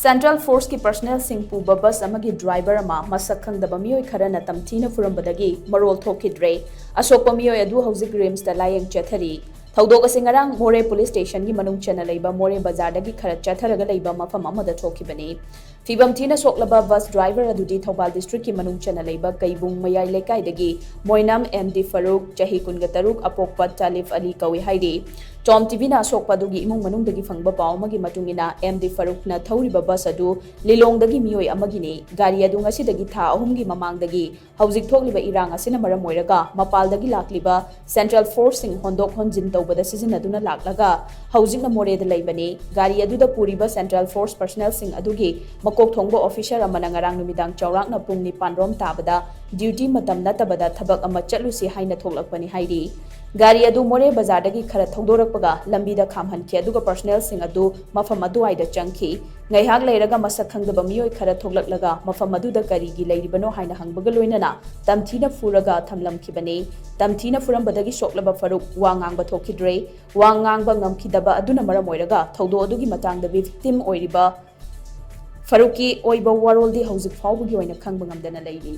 Central Force ki personnel sing Puba bus Amagi driver ama Masak Khangdaba MEEOI KHARANA Tamthina Phurambadagi MAROL THOKHIDRE ASOKPA MEEOI adu HOUJIK rims da LAYENG CHATHARI Thaudoka singarang More police station gi manung chana leiba More bazar dagi khara chatharaga leiba mafam amada thokibani Fibam thina soklaba bus driver adudi Thoubal district ki manung chana leiba Kaibung Mayai lekai dagi Moinam MD Faruk Chahi Kungataruk Apokpa Talif Ali Kawi Haidi TOMTV na ASOKPA dugi imung manung dagi fangba pao magi matungina MD Faruk na thauriba bus adu Lilong dagi MEEOI amagi ni gari adu ngasi dagi tha ahum gi mamang dagi HOUJIK thokliba irang asina maram moiraga mapal dagi lakliba Central Force sing hondok honjin tawbada sizinaduna laklaga HOUJIK na More da leibani gari adu da puriba Central Force personnel sing adugi makok thongba officer amana ngarang numidang chawrak na pung 9 rom tabada duty matam natabada thabak ama chatlusi haina thoklakpani haidi Gari adu More bazar dagi khara thongdorakpaga lambi da khamhanki aduga personnel sing adu mafam adu aida changki ngaihak leiraga Masak Khangdaba MEEOI khara thoklaklaga mafam adu da kari gi leiribano haina hangbaga loinana Tamthina Phuraga thamlamkhibani Tamthina Phurambadagi soklaba Faruk wangang thokhidre wangang ngamkhidaba aduna maram oiraga thaudo adugi matangda victim oiriba Faruki oiba waroldi HOUJIK fawbugi oina khangba ngamdana leiri